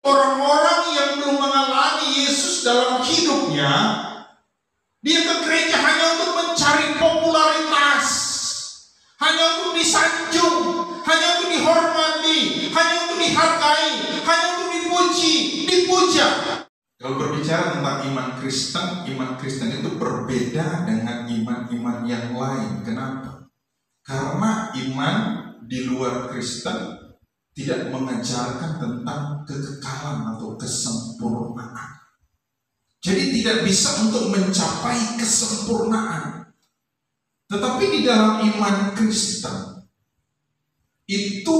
Orang-orang yang belum mengalami Yesus dalam hidupnya, dia ke gereja hanya untuk mencari popularitas, hanya untuk disanjung, hanya untuk dihormati, hanya untuk dihargai, hanya untuk dipuji, dipuja. Kalau berbicara tentang iman Kristen itu berbeda dengan iman-iman yang lain. Kenapa? Karena iman di luar Kristen tidak mengajarkan tentang kekekalan atau kesempurnaan. Jadi tidak bisa untuk mencapai kesempurnaan. Tetapi di dalam iman Kristen itu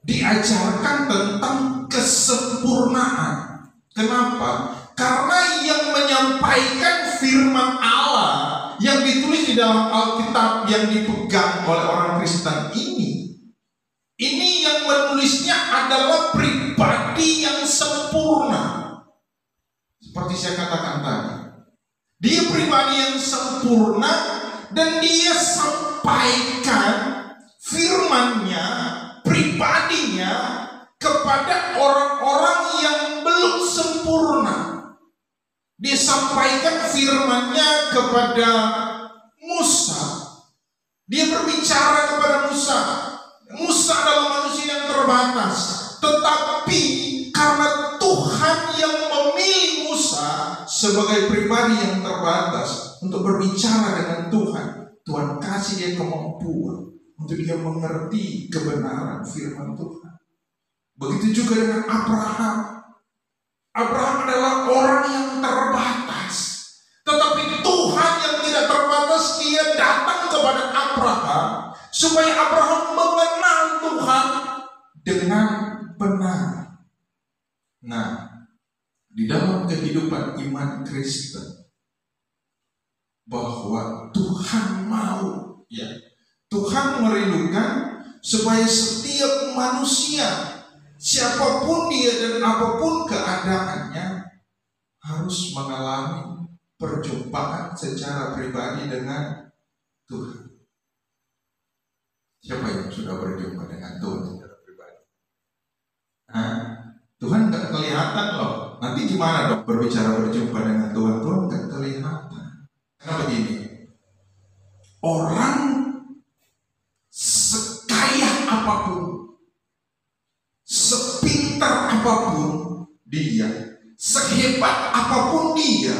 diajarkan tentang kesempurnaan. Kenapa? Karena yang menyampaikan firman Allah yang ditulis di dalam Alkitab yang dipegang oleh orang Kristen ini yang menulisnya adalah pribadi yang sempurna. Seperti saya katakan tadi, dia pribadi yang sempurna dan dia sampaikan firman-Nya, pribadinya kepada orang-orang yang belum sempurna. Dia sampaikan firman-Nya kepada Musa. Dia berbicara kepada Musa. Musa adalah manusia yang terbatas, tetapi karena Tuhan yang memilih Musa sebagai pribadi yang terbatas untuk berbicara dengan Tuhan kasih dia kemampuan untuk dia mengerti kebenaran firman Tuhan. Begitu juga dengan Abraham. Abraham adalah orang yang terbatas, tetapi Tuhan yang tidak terbatas, dia datang kepada Abraham supaya Abraham mengenal Tuhan dengan benar. Nah, di dalam kehidupan iman Kristen, bahwa Tuhan mau, Tuhan merindukan supaya setiap manusia, siapapun dia dan apapun keadaannya, harus mengalami perjumpaan secara pribadi dengan Tuhan. Siapa yang sudah berjumpa dengan Tuhan secara pribadi? Tuhan gak kelihatan loh. Nanti gimana dok berbicara berjumpa dengan Tuhan? Tuhan gak kelihatan. Karena begini, orang sekaya apapun, sepintar apapun dia, sehebat apapun dia,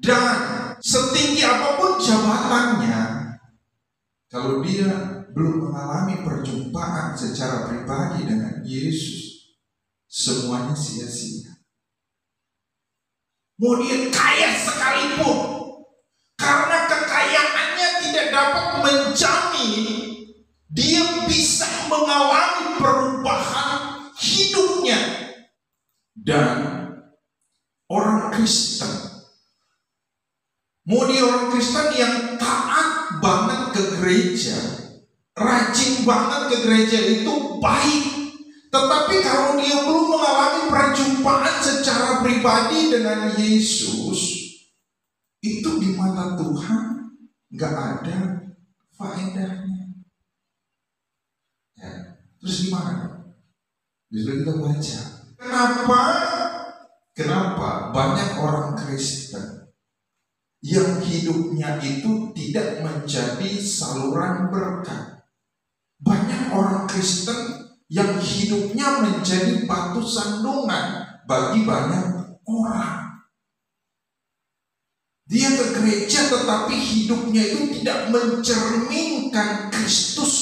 dan setinggi apapun jabatannya, kalau dia belum mengalami perjumpaan secara pribadi dengan Yesus, semuanya sia-sia. Mau dia kaya sekalipun, karena kekayaannya tidak dapat menjamin dia bisa mengalami perubahan hidupnya. Dan orang Kristen, mau dia orang Kristen yang taat banget ke gereja, rajin banget ke gereja itu baik, tetapi kalau dia belum mengalami perjumpaan secara pribadi dengan Yesus, itu di mata Tuhan gak ada faedahnya. Terus gimana? Bisa kita baca. Kenapa banyak orang Kristen yang hidupnya itu tidak menjadi saluran berkat? Banyak orang Kristen yang hidupnya menjadi batu sandungan bagi banyak orang. Dia ke gereja tetapi hidupnya itu tidak mencerminkan Kristus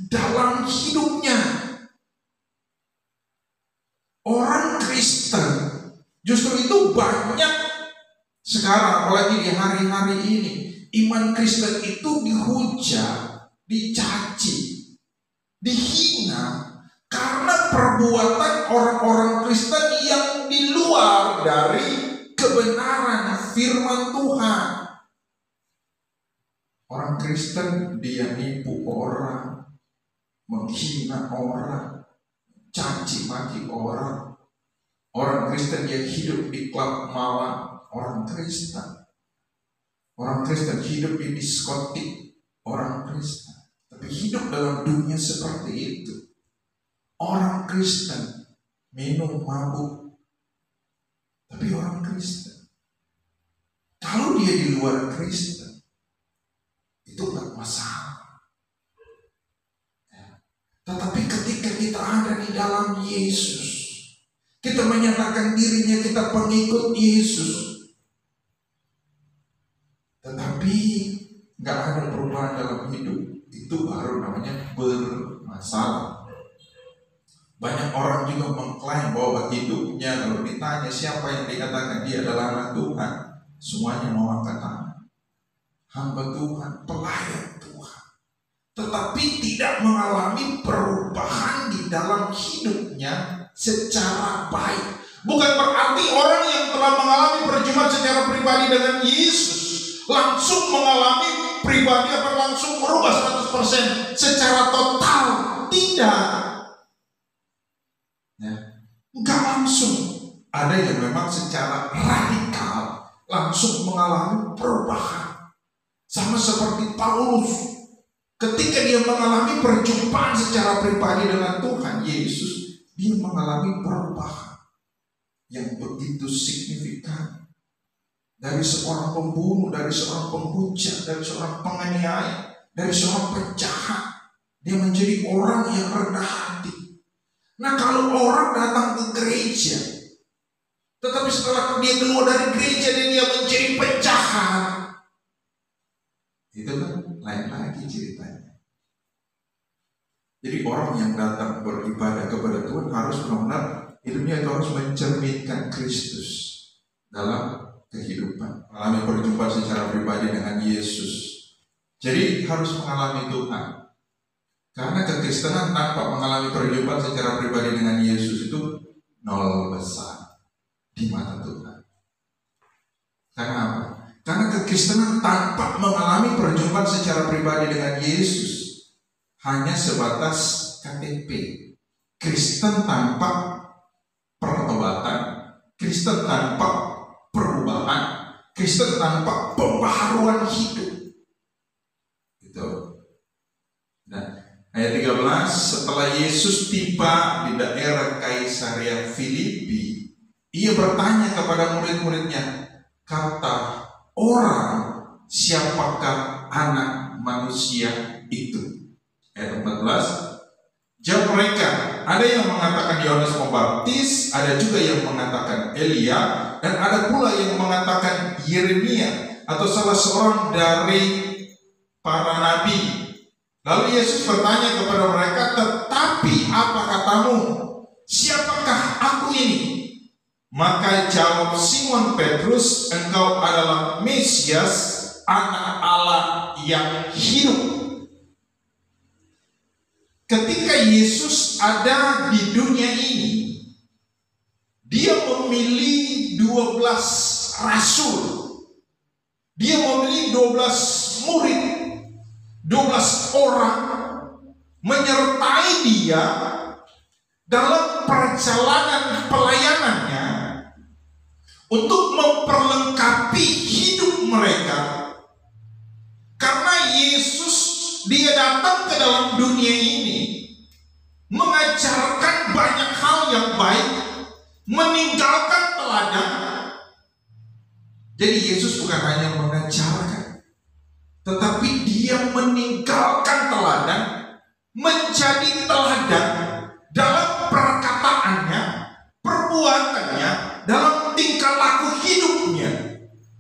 dalam hidupnya. Orang Kristen justru itu banyak sekarang, apalagi di hari-hari ini, iman Kristen itu dihujat, dicaci, dihina karena perbuatan orang-orang Kristen yang di luar dari kebenaran firman Tuhan. Orang Kristen dia nipu orang, menghina orang, caci maki orang. Orang Kristen yang hidup di klub malam, orang Kristen. Orang Kristen hidup di diskotik, orang Kristen. Tapi hidup dalam dunia seperti itu. Orang Kristen minum, mabuk. Tapi orang Kristen, kalau dia di luar Kristen, itu nggak masalah. Tetapi ketika kita ada di dalam Yesus, kita menyatakan dirinya kita pengikut Yesus, tetapi nggak ada perubahan dalam hidup, itu baru namanya bermasalah. Banyak orang juga mengklaim bahwa hidupnya, kalau ditanya siapa yang dikatakan dia adalah anak Tuhan, semuanya mau angkat tangan. Hamba Tuhan, pelayan Tuhan, tetapi tidak mengalami perubahan di dalam hidupnya secara baik. Bukan berarti orang yang telah mengalami perjumpaan secara pribadi dengan Yesus langsung mengalami pribadi apa langsung berubah 100% secara total. Tidak. Enggak langsung. Ada yang memang secara radikal langsung mengalami perubahan. Sama seperti Paulus, ketika dia mengalami perjumpaan secara pribadi dengan Tuhan Yesus, dia mengalami perubahan yang begitu signifikan. Dari seorang pembunuh, dari seorang penghujat, dari seorang penganiaya, dari seorang penjahat, dia menjadi orang yang rendah hati. Nah, kalau orang datang ke gereja, tetapi setelah dia keluar dari gereja dan dia menjadi penjahat, itu kan lain lagi ceritanya. Jadi orang yang datang beribadah kepada Tuhan harus benar-benar hidupnya itu harus mencerminkan Kristus dalam kehidupan, mengalami perjumpaan secara pribadi dengan Yesus. Jadi harus mengalami Tuhan. Karena kekristenan tanpa mengalami perjumpaan secara pribadi dengan Yesus itu nol besar di mata Tuhan. Karena apa? Karena kekristenan tanpa mengalami perjumpaan secara pribadi dengan Yesus hanya sebatas KTP. Kristen tanpa pertobatan, Kristen tanpa perubahan, Kristen tanpa pembaharuan hidup. Itu. Nah, ayat 13, setelah Yesus tiba di daerah Kaisarea Filipi, ia bertanya kepada murid-muridnya, kata orang, siapakah anak manusia itu? Ayat 14, jawab mereka, ada yang mengatakan Yohanes Pembaptis, ada juga yang mengatakan Elia, dan ada pula yang mengatakan Yeremia atau salah seorang dari para nabi. Lalu Yesus bertanya kepada mereka, tetapi apa katamu? Siapakah aku ini? Maka jawab Simon Petrus, engkau adalah Mesias, anak Allah yang hidup. Ketika Yesus ada di dunia ini, dia memilih 12 rasul. Dia memilih 12 murid, 12 orang menyertai dia dalam perjalanan pelayanannya untuk memperlengkapi hidup mereka. Karena Yesus, dia datang ke dalam dunia ini mengajarkan banyak hal yang baik, meninggalkan teladan. Jadi Yesus bukan hanya mengajarkan, tetapi dia meninggalkan teladan, menjadi teladan dalam perkataannya, perbuatannya, dalam tingkah laku hidupnya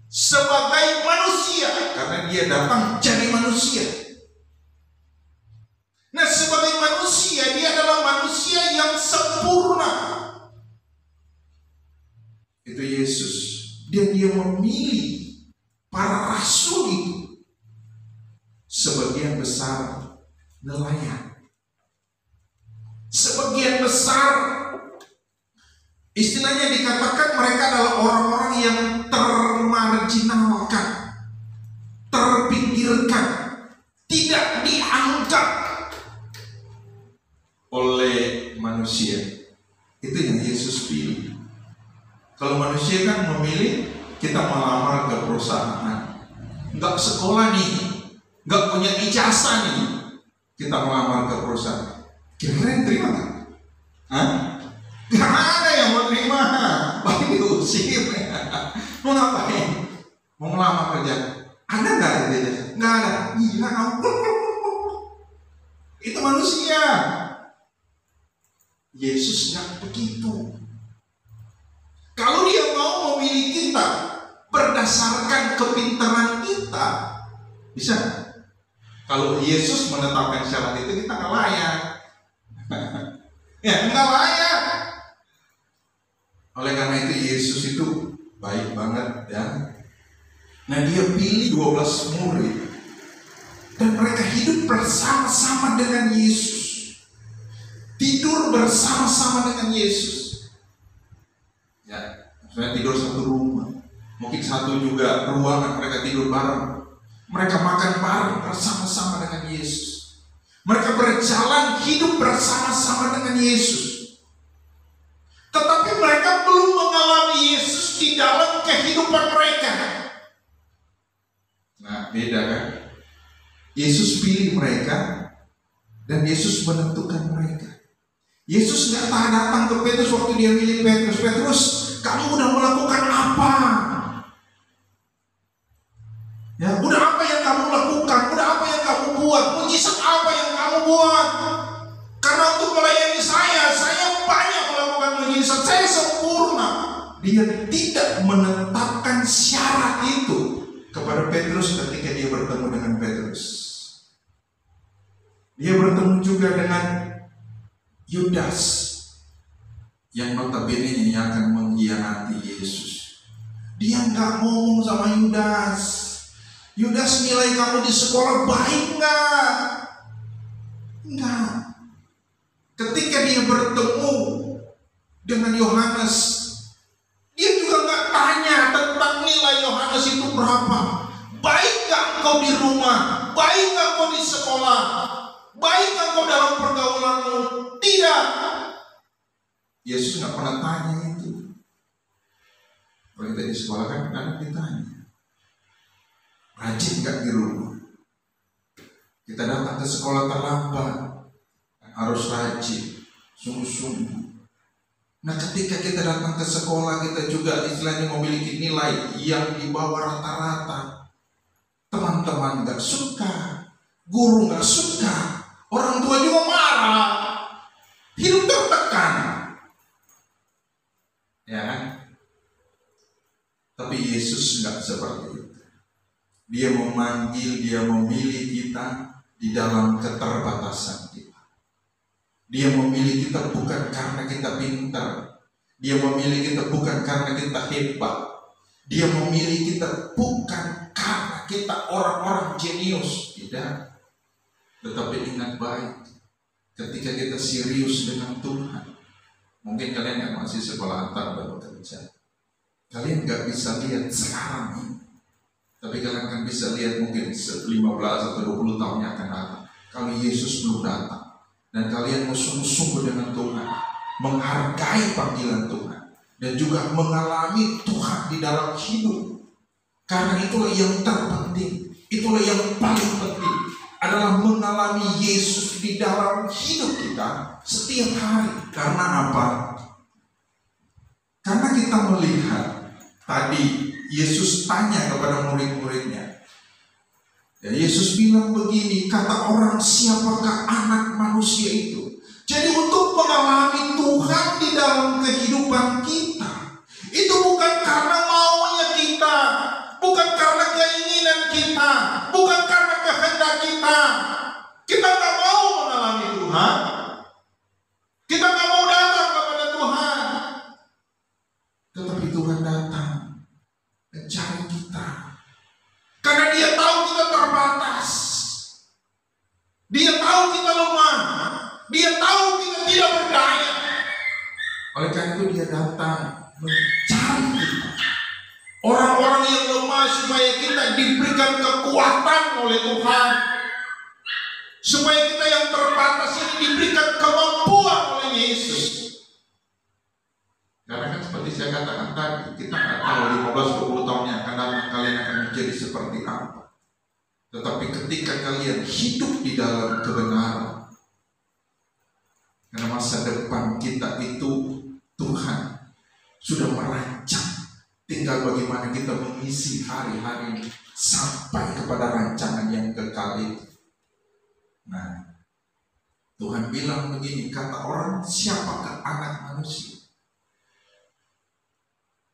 sebagai manusia, karena dia datang jadi manusia. Nah, sebagai manusia, dia adalah manusia yang sempurna. Itu Yesus. Dan dia memilih para rasul itu. Sebagian besar nelayan, sebagian besar istilahnya dikatakan mereka adalah orang-orang yang termarginalkan, terpinggirkan, tidak dianggap oleh manusia. Itu yang Yesus pilih. Kalau manusia kan memilih, kita melamar ke perusahaan, nggak sekolah nih, nggak punya ijazah nih, kita melamar ke perusahaan. Kira-kira yang terima nggak? Gak ada yang mau terima. Paling diusir. Mau ngapain? Mau ngelamar kerja? Ada nggak ada dia? Nggak ada. Gila kamu. Itu manusia. Yesus nggak begitu. Kalau dia mau memilih kita berdasarkan kepintaran kita, bisa. Kalau Yesus menetapkan syarat itu, kita nggak layak. Ya, nggak layak. Oleh karena itu Yesus itu baik banget ya. Nah, dia pilih 12 murid dan mereka hidup bersama-sama dengan Yesus. Tidur bersama-sama dengan Yesus. Ya, saya tidur satu rumah. Mungkin satu juga ruangan mereka tidur bareng. Mereka makan bareng bersama-sama dengan Yesus. Mereka berjalan hidup bersama-sama dengan Yesus. Tetapi mereka belum mengalami Yesus di dalam kehidupan mereka. Nah, beda kan? Yesus pilih mereka dan Yesus menentukan mereka. Yesus nggak datang ke Petrus waktu dia milih Petrus. Petrus, kamu udah melakukan apa? Ya, udah apa yang kamu lakukan? Udah apa yang kamu buat? Mujizat apa yang kamu buat? Karena untuk melayani saya banyak melakukan mujizat. Saya sempurna. Dia tidak menetapkan syarat itu kepada Petrus ketika dia bertemu dengan Petrus. Dia bertemu juga dengan Yudas yang notabene yang akan mengkhianati Yesus. Dia nggak ngomong sama Yudas. Yudas, nilai kamu di sekolah baik nggak? Enggak. Ketika dia bertemu dengan Yohanes, dia juga nggak tanya tentang nilai Yohanes itu berapa. Baik nggak engkau di rumah? Baik nggak engkau di sekolah? Baik nggak engkau dalam pergaulanmu? Tidak. Yesus nggak pernah tanya itu. Kalau kita di sekolah kan kadang ditanya, rajin nggak di rumah? Kita datang ke sekolah terlambat, harus rajin, sungguh-sungguh. Nah, ketika kita datang ke sekolah, kita juga istilahnya memiliki nilai yang di bawah rata-rata. Teman-teman nggak suka, guru nggak suka, orang tua juga marah, hidup tertekan, ya kan? Tapi Yesus nggak seperti itu. Dia memanggil, dia memilih kita di dalam keterbatasan kita. Dia memilih kita bukan karena kita pintar. Dia memilih kita bukan karena kita hebat. Dia memilih kita bukan karena kita orang-orang jenius. Tidak. Tetapi ingat baik, ketika kita serius dengan Tuhan, mungkin kalian yang masih sekolah antar baru kerja, kalian gak bisa lihat sekarang ini. Tapi kalian akan bisa lihat mungkin 15 atau 20 tahun yang akan datang. Kalau Yesus belum datang dan kalian mau sungguh-sungguh dengan Tuhan, menghargai panggilan Tuhan, dan juga mengalami Tuhan di dalam hidup. Karena itulah yang terpenting, itulah yang paling penting, adalah mengalami Yesus di dalam hidup kita setiap hari. Karena apa? Karena kita melihat tadi Yesus tanya kepada murid-muridnya. Dan Yesus bilang begini, kata orang, siapakah anak manusia itu? Jadi untuk mengalami Tuhan di dalam kehidupan kita, itu bukan karena maunya kita, bukan karena keinginan kita, bukan karena kehendak kita. Kita gak mau mengalami Tuhan. Kita gak mau datang kepada Tuhan. Tetapi Tuhan datang mencari kita. Karena dia tahu kita terbatas. Dia tahu kita lemah. Dia tahu kita tidak berdaya. Oleh karena itu dia datang mencari kita. Orang-orang yang lemah supaya kita diberikan kekuatan oleh Tuhan. Supaya kita yang terbatas ini diberikan kemampuan oleh Yesus. Karena kan seperti saya katakan tadi, kita nggak tahu 15-20 tahun yang akan datang kalian akan menjadi seperti apa. Tetapi ketika kalian hidup di dalam kebenaran, karena masa depan kita itu Tuhan sudah merancang, tinggal bagaimana kita mengisi hari-hari sampai kepada rancangan yang kekal itu. Nah, Tuhan bilang begini, kata orang, siapakah anak manusia?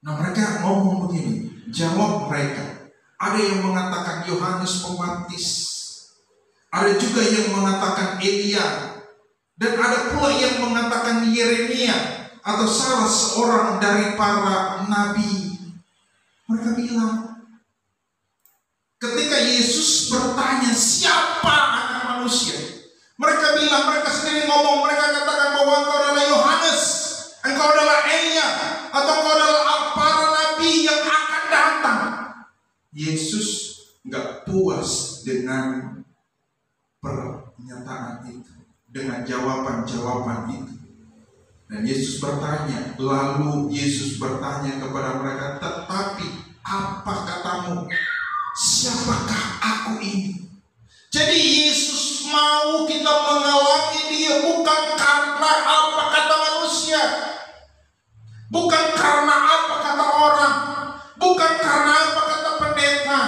Nah, mereka ngomong begini, jawab mereka. Ada yang mengatakan Yohanes Pembaptis, ada juga yang mengatakan Elia, dan ada pula yang mengatakan Yeremia atau salah seorang dari para nabi. Mereka bilang, ketika Yesus bertanya siapa anak manusia, mereka bilang, mereka sendiri ngomong, mereka katakan bahwa engkau adalah Yohanes, engkau adalah Elia, atau engkau adalah para nabi yang akan datang. Yesus gak puas dengan pernyataan itu, dengan jawaban-jawaban itu. Dan Yesus bertanya, lalu Yesus bertanya kepada mereka, tetapi apa katamu? Siapakah aku ini? Jadi Yesus mau kita mengalami Dia bukan karena apa kata manusia, bukan karena apa kata orang, bukan karena apa kata pendeta,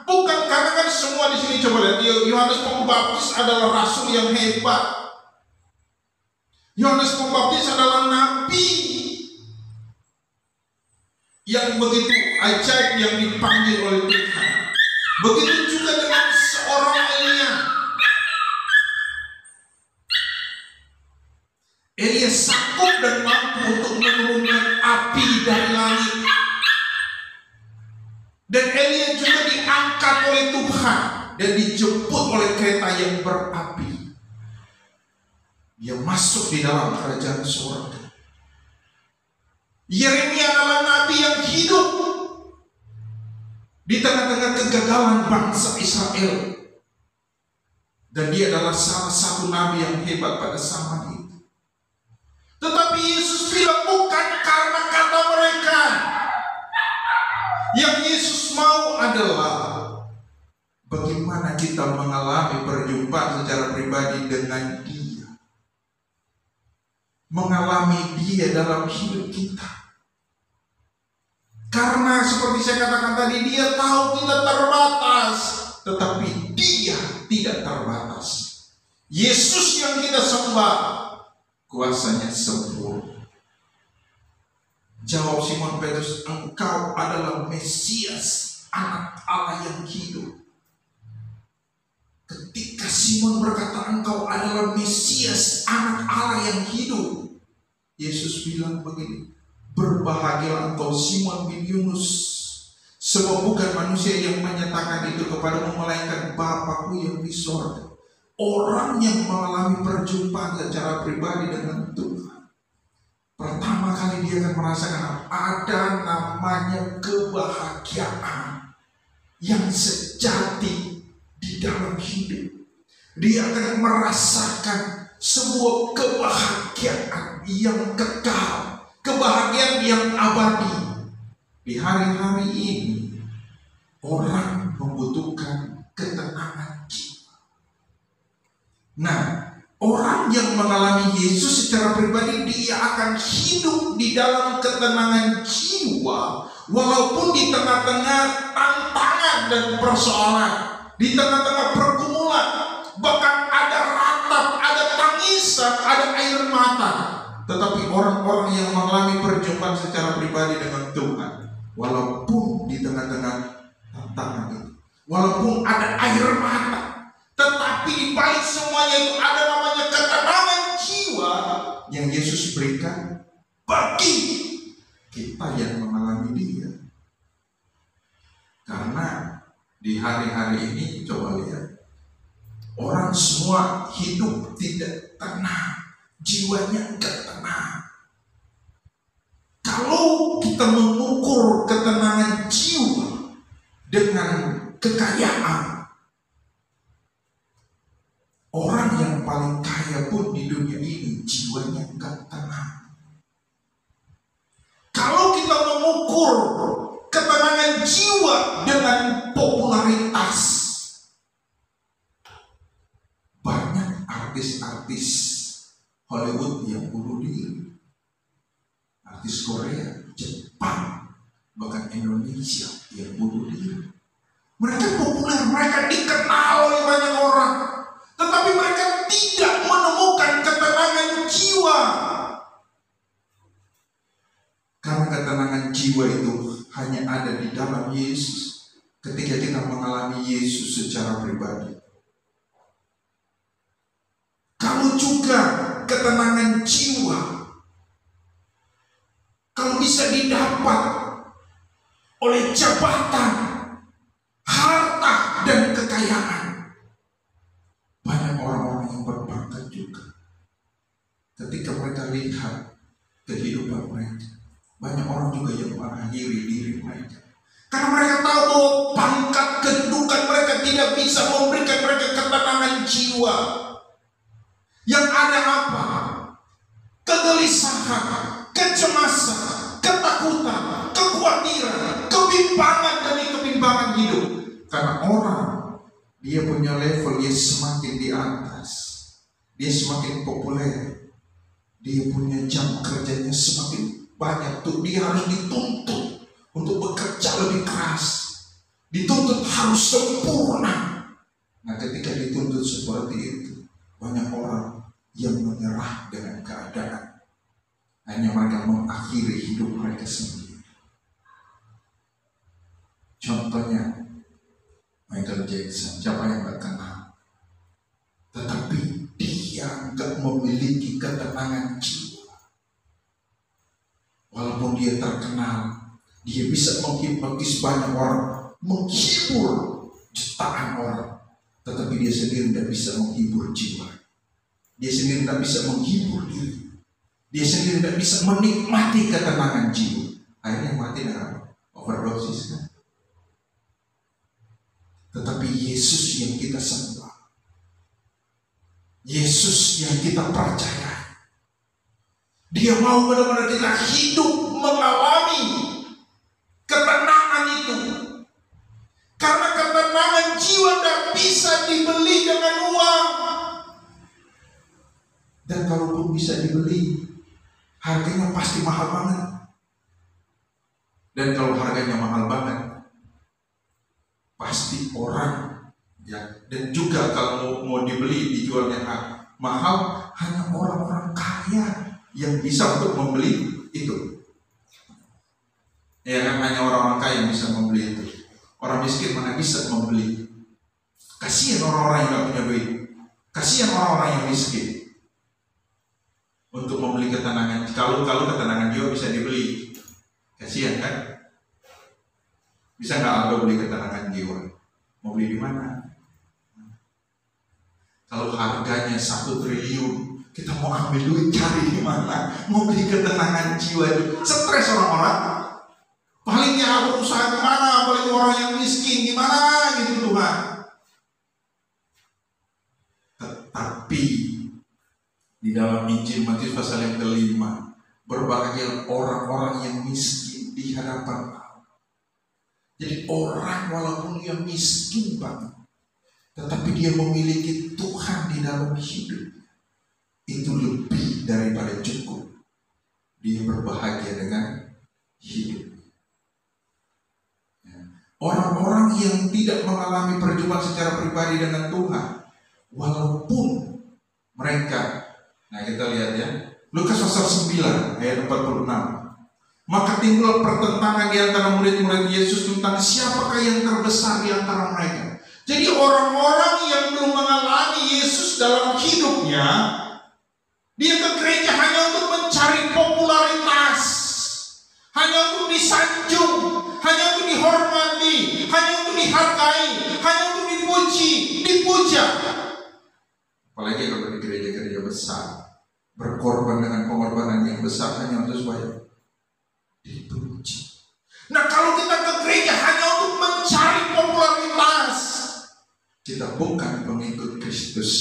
bukan karena kan semua di sini coba lihat, Yohanes Pembaptis adalah rasul yang hebat. Yohanes Pembaptis adalah nabi yang begitu ajaib, yang dipanggil oleh Tuhan. Begitu juga dengan seorang Elia. Elia sanggup dan mampu untuk menurunkan api dari langit. Dan Elia juga diangkat oleh Tuhan dan dijemput oleh kereta yang berapi. Dia masuk di dalam kerajaan surga. Yeremia adalah nabi yang hidup di tengah-tengah kegagalan bangsa Israel. Dan dia adalah salah satu nabi yang hebat pada zaman itu. Tetapi Yesus bilang bukan karena kata mereka. Yang Yesus mau adalah bagaimana kita mengalami perjumpaan secara pribadi dengan Dia. Mengalami Dia dalam hidup kita. Karena seperti saya katakan tadi, Dia tahu kita terbatas, tetapi Dia tidak terbatas. Yesus yang kita sembah, kuasanya sempurna. Jawab Simon Petrus, engkau adalah Mesias, anak Allah yang hidup. Ketika Simon berkata engkau adalah Mesias, anak Allah yang hidup, Yesus bilang begini, berbahagialah engkau Simon bin Yunus, sebab bukan manusia yang menyatakan itu kepadamu, melainkan Bapa-Ku yang di sorga. Orang yang mengalami perjumpaan secara pribadi dengan Tuhan, pertama kali dia akan merasakan ada namanya kebahagiaan yang sejati di dalam hidup. Dia akan merasakan sebuah kebahagiaan yang kekal, kebahagiaan yang abadi. Di hari-hari ini orang membutuhkan ketenangan jiwa. Nah, orang yang mengalami Yesus secara pribadi, dia akan hidup di dalam ketenangan jiwa, walaupun di tengah-tengah tantangan dan persoalan, di tengah-tengah pergumulan, bahkan ada ratap, ada tangisan, ada air mata. Tetapi orang-orang yang mengalami perjumpaan secara pribadi dengan Tuhan, walaupun di tengah-tengah tantangan itu, walaupun ada air mata, tetapi di balik semuanya itu ada namanya ketenangan jiwa yang Yesus berikan bagi kita yang mengalami Dia. Karena di hari-hari ini coba lihat, orang semua hidup tidak tenang, jiwanya enggak tenang. Kalau kita mengukur ketenangan jiwa dengan kekayaan, orang yang paling kaya pun di dunia ini jiwanya enggak tenang. Kalau kita mengukur ketenangan jiwa dengan popularitas, banyak artis-artis Hollywood yang bunuh diri. artis Korea, Jepang, bahkan Indonesia yang bunuh diri. Mereka populer, mereka dikenal oleh banyak orang, tetapi mereka tidak menemukan ketenangan jiwa. Karena ketenangan jiwa itu hanya ada di dalam Yesus ketika kita mengalami Yesus secara pribadi. Kalau juga ketenangan jiwa, kalau bisa didapat oleh jabatan, harta, dan kekayaan, banyak orang-orang yang berbakat juga. Ketika mereka lihat kehidupan mereka, banyak orang juga yang mengakhiri diri mereka. Karena mereka tahu bahwa pangkat kedudukan mereka tidak bisa memberikan mereka ketenangan jiwa. Yang ada apa? Kegelisahan, kecemasan, ketakutan, kekhawatiran, kebimbangan demi kebimbangan hidup. Karena orang, dia punya level, dia semakin di atas, dia semakin populer, dia punya jam kerjanya semakin banyak tuh, dia harus dituntut untuk bekerja lebih keras, dituntut harus sempurna. Nah, ketika dituntut seperti itu, banyak orang yang menyerah dengan keadaan. Hanya mereka mengakhiri hidup mereka sendiri. Contohnya Michael Jackson, siapa yang gak kenal? Tetapi dia gak memiliki ketenangan jiwa. Walaupun dia terkenal, dia bisa menghipnotis banyak orang, menghibur jutaan orang, tetapi dia sendiri tidak bisa menghibur jiwa. Dia sendiri tidak bisa menghibur diri. Dia sendiri tidak bisa menikmati ketenangan jiwa. Akhirnya mati dengan overdosis kan? Tetapi Yesus yang kita sembah, Yesus yang kita percaya, Dia mau benar-benar kita hidup mengalami ketenangan itu. Karena ketenangan jiwa tidak bisa dibeli dengan uang. Dan kalaupun bisa dibeli, harganya pasti mahal banget. Dan kalau harganya mahal banget, pasti orang ya, dan juga kalau mau dibeli dijualnya mahal, hanya orang-orang kaya yang bisa untuk membeli itu. Ya kan, hanya orang-orang kaya yang bisa membeli itu. Orang miskin mana bisa membeli. Kasihan orang-orang yang gak punya duit, kasihan orang-orang yang miskin untuk membeli ketenangan. Kalau ketenangan jiwa bisa dibeli, kasihan kan? Bisa nggak Aldo beli ketenangan jiwa? Mau beli di mana? Kalau harganya 1 triliun, kita mau ambil duit cari di mana? Mau beli ketenangan jiwa itu, stres orang-orang. Palingnya aku usaha kemana? Paling orang yang miskin gimana gitu Tuhan. Tetapi di dalam Injil Matius pasal yang ke-5, berbahagia orang-orang yang miskin di hadapan Allah. Jadi orang walaupun dia miskin banget, tetapi dia memiliki Tuhan di dalam hidup, itu lebih daripada cukup. Dia berbahagia dengan hidup. Orang-orang yang tidak mengalami perjumpaan secara pribadi dengan Tuhan, walaupun mereka, nah kita lihat ya, Lukas pasal 9 ayat 46. Maka timbul pertentangan di antara murid-murid Yesus tentang siapakah yang terbesar di antara mereka. Jadi orang-orang yang belum mengalami Yesus dalam hidupnya, dia ke gereja hanya untuk mencari popularitas, hanya untuk disanjung, hanya untuk dihormati, hanya untuk dihargai, hanya untuk dipuji, dipuja. Apalagi kalau di gereja-gereja besar, berkorban dengan pengorbanan yang besar hanya untuk supaya dipuji. Nah, kalau kita ke gereja hanya untuk mencari popularitas, kita bukan pengikut Kristus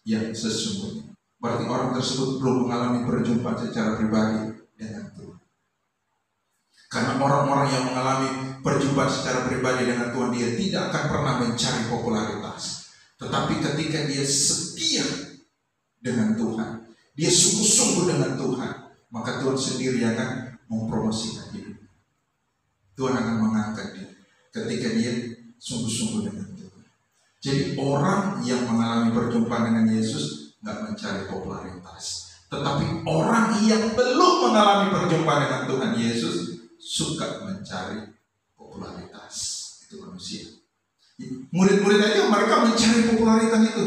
yang sesungguhnya. Berarti orang tersebut belum mengalami perjumpaan secara pribadi dengan Tuhan. Karena orang-orang yang mengalami perjumpaan secara pribadi dengan Tuhan, dia tidak akan pernah mencari popularitas. Tetapi ketika dia setia dengan Tuhan, dia sungguh-sungguh dengan Tuhan, maka Tuhan sendiri akan mempromosikan hidup. Tuhan akan mengangkat dia ketika dia sungguh-sungguh dengan Tuhan. Jadi orang yang mengalami perjumpaan dengan Yesus nggak mencari popularitas, tetapi orang yang belum mengalami perjumpaan dengan Tuhan Yesus suka mencari popularitas. Itu manusia. Murid-murid aja mereka mencari popularitas itu.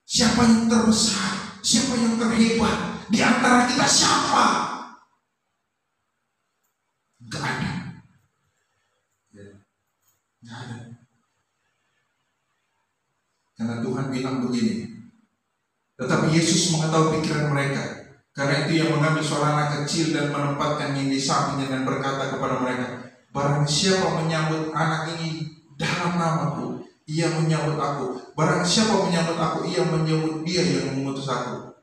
Siapa yang terbesar? Siapa yang terhebat? Di antara kita siapa? Gak ada. Gak ada. Karena Tuhan bilang begini. Tetapi Yesus mengetahui pikiran mereka. Karena itu ia mengambil seorang anak kecil dan menempatkannya di sampingnya dan berkata kepada mereka, barang siapa menyambut anak ini dalam namaku, ia menyambut aku. Barang siapa menyambut aku, ia menyambut dia yang mengutus aku.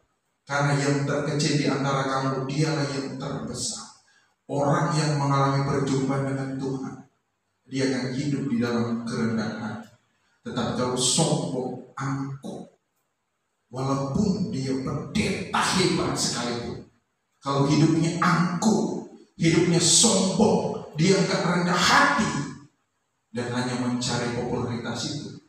Karena yang terkecil di antara kamu, dialah yang terbesar. Orang yang mengalami perjumpaan dengan Tuhan, dia akan hidup di dalam kerendahan. Tetapi kalau sombong, angkuh, walaupun dia pendeta hebat sekalipun, kalau hidupnya angkuh, hidupnya sombong, dia akan rendah hati dan hanya mencari popularitas itu,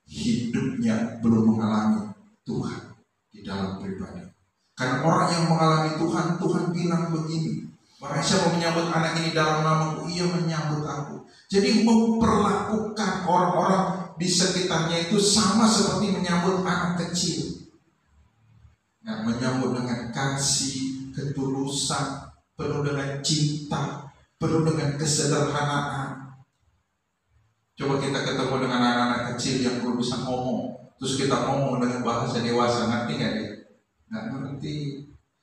hidupnya belum mengalami Tuhan di dalam pribadi. Karena orang yang mengalami Tuhan, Tuhan bilang begini, barang siapa menyambut anak ini dalam namaku, ia menyambut aku. Jadi memperlakukan orang-orang di sekitarnya itu sama seperti menyambut anak kecil. Nah, menyambut dengan kasih, ketulusan, penuh dengan cinta, penuh dengan kesederhanaan. Coba kita ketemu dengan anak-anak kecil yang belum bisa ngomong, terus kita ngomong dengan bahasa dewasa, ngerti nggak dia? Nggak ngerti.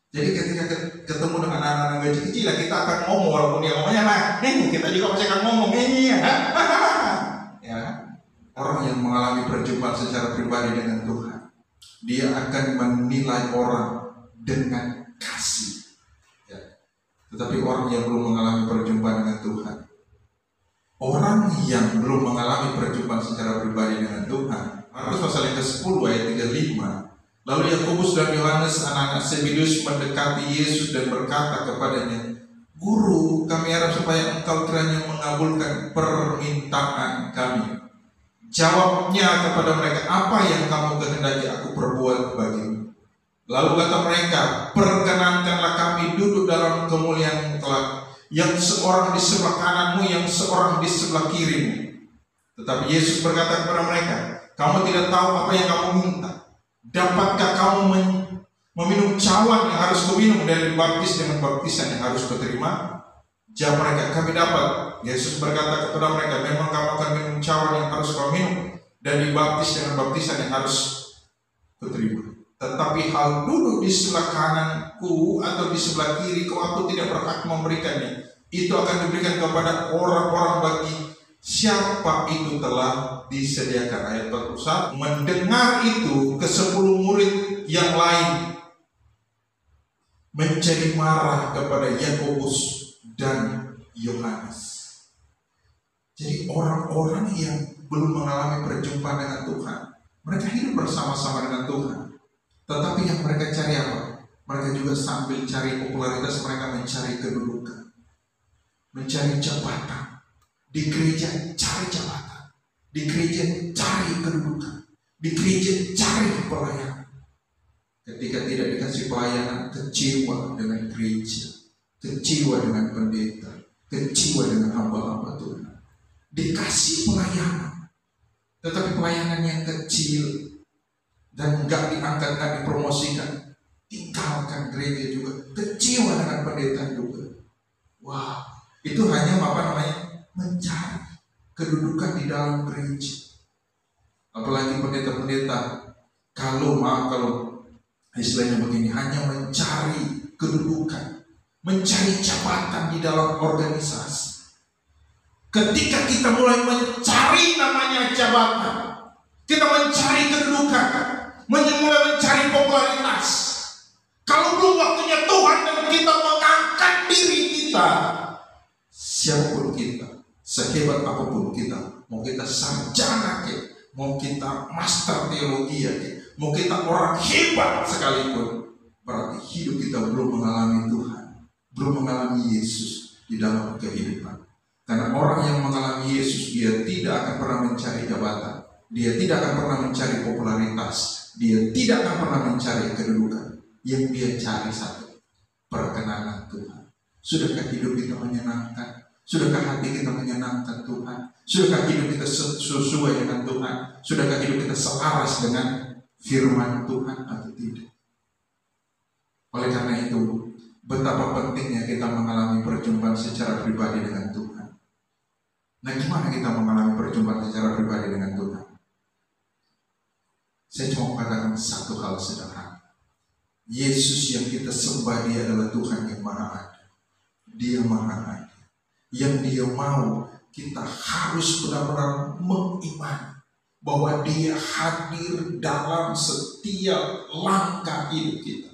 Jadi ketika ketemu dengan anak-anak kecil, kita akan ngomong walaupun dia ngomongnya nah, kita juga pasti akan ngomong ini ya. Ya, orang yang mengalami perjumpaan secara pribadi dengan Tuhan, dia akan menilai orang dengan kasih. Ya. Tetapi orang yang belum mengalami perjumpaan dengan Tuhan, orang yang belum mengalami perjumpaan secara pribadi dengan Tuhan, Markus pasal yang ke-10 ayat 35. Lalu Yakobus dan Yohanes anak-anak Zebedeus mendekati Yesus dan berkata kepadanya, Guru, kami harap supaya engkau kiranya mengabulkan permintaan kami. Jawabnya kepada mereka, apa yang kamu kehendaki aku perbuat bagimu? Lalu kata mereka, perkenankanlah kami duduk dalam kemuliaan kelak, yang seorang di sebelah kananmu, yang seorang di sebelah kirimu. Tetapi Yesus berkata kepada mereka, kamu tidak tahu apa yang kamu minta. Dapatkah kamu meminum cawan yang harus kuminum dan dibaptis dengan baptisan yang harus kuterima? Jawab mereka, kami dapat. Yesus berkata kepada mereka, memang kamu akan minum cawan yang harus kau minum dan dibaptis dengan baptisan yang harus kuterima. Tetapi hal duduk di sebelah kananku atau di sebelah kiri, aku tidak berhak memberikannya. Itu akan diberikan kepada orang-orang bagi siapa itu telah disediakan. Ayat 41. Mendengar itu, ke-10 murid yang lain menjadi marah kepada Yakobus dan Yohanes. Jadi orang-orang yang belum mengalami perjumpaan dengan Tuhan, mereka hidup bersama-sama dengan Tuhan. Tetapi yang mereka cari apa? Mereka juga sambil cari popularitas, mereka mencari kedudukan, mencari jabatan. Di gereja cari jabatan, di gereja cari kedudukan, di gereja cari pelayanan. Ketika tidak dikasih pelayanan, kecewa dengan gereja, kecewa dengan pendeta, kecewa dengan hamba-hamba Tuhan. Dikasih pelayanan, tetapi pelayanan yang kecil dan nggak diangkat, nggak dipromosikan, tinggalkan gereja juga, kecewa dengan pendeta juga. Wah, itu hanya apa namanya? Mencari kedudukan di dalam gereja. Apalagi pendeta-pendeta, kalau istilahnya begini, hanya mencari kedudukan, mencari jabatan di dalam organisasi. Ketika kita mulai mencari namanya jabatan, kita mencari kedudukan, mulai mencari popularitas, kalau belum waktunya Tuhan dan kita mengangkat diri kita, siapapun kita, sehebat apapun kita, mau kita sarjana mau kita master teologi mau kita orang hebat sekalipun, berarti hidup kita belum mengalami Tuhan. belum mengalami Yesus di dalam kehidupan. Karena orang yang mengalami Yesus, dia tidak akan pernah mencari jabatan, dia tidak akan pernah mencari popularitas, dia tidak akan pernah mencari kedudukan. Yang dia cari satu, perkenanan Tuhan. Sudahkah hidup kita menyenangkan? Sudahkah hati kita menyenangkan Tuhan? Sudahkah hidup kita sesuai dengan Tuhan? Sudahkah hidup kita selaras dengan firman Tuhan atau tidak? Oleh karena itu, betapa pentingnya kita mengalami perjumpaan secara pribadi dengan Tuhan. Nah, gimana kita mengalami perjumpaan secara pribadi dengan Tuhan? Saya cuma mengatakan satu hal sederhana. Yesus yang kita sembah, dia adalah Tuhan yang maha adil. Dia maha adil. Yang dia mau, kita harus benar-benar mengimani bahwa dia hadir dalam setiap langkah hidup kita.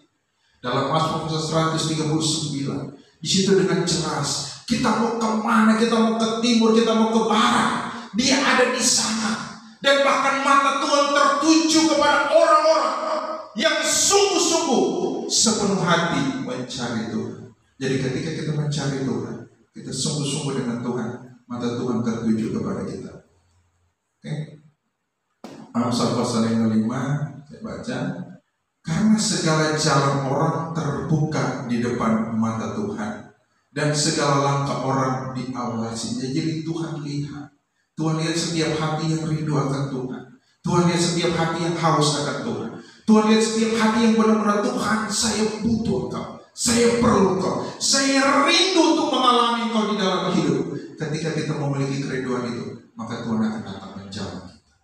Dalam Mazmur 139, di situ dengan jelas, kita mau kemana, kita mau ke timur, kita mau ke barat, dia ada di sana. Dan bahkan mata Tuhan tertuju kepada orang-orang yang sungguh-sungguh sepenuh hati mencari Tuhan. Jadi ketika kita mencari Tuhan, kita sungguh-sungguh dengan Tuhan, mata Tuhan tertuju kepada kita. Oke? Amsal pasal yang kelima, saya baca. Karena segala jalan orang terbuka di depan mata Tuhan, dan segala langkah orang diawasi. Jadi Tuhan lihat. Tuhan lihat setiap hati yang rindu akan Tuhan. Tuhan lihat setiap hati yang haus akan Tuhan. Tuhan lihat setiap hati yang benar-benar, Tuhan, saya butuh Engkau, saya perlu Engkau, saya rindu untuk mengalami Engkau di dalam hidup. Ketika kita memiliki kerinduan itu, maka Tuhan akan datang menjawab kita.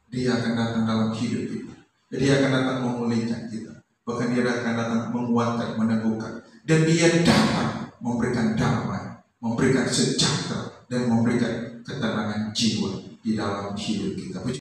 Dia akan datang dalam hidup kita. Dia akan datang memulihkan kita. Bahkan dia akan datang menguatkan, meneguhkan. Dan dia datang memberikan damai, memberikan sejahtera, dan memberikan ketenangan jiwa di dalam hidup kita.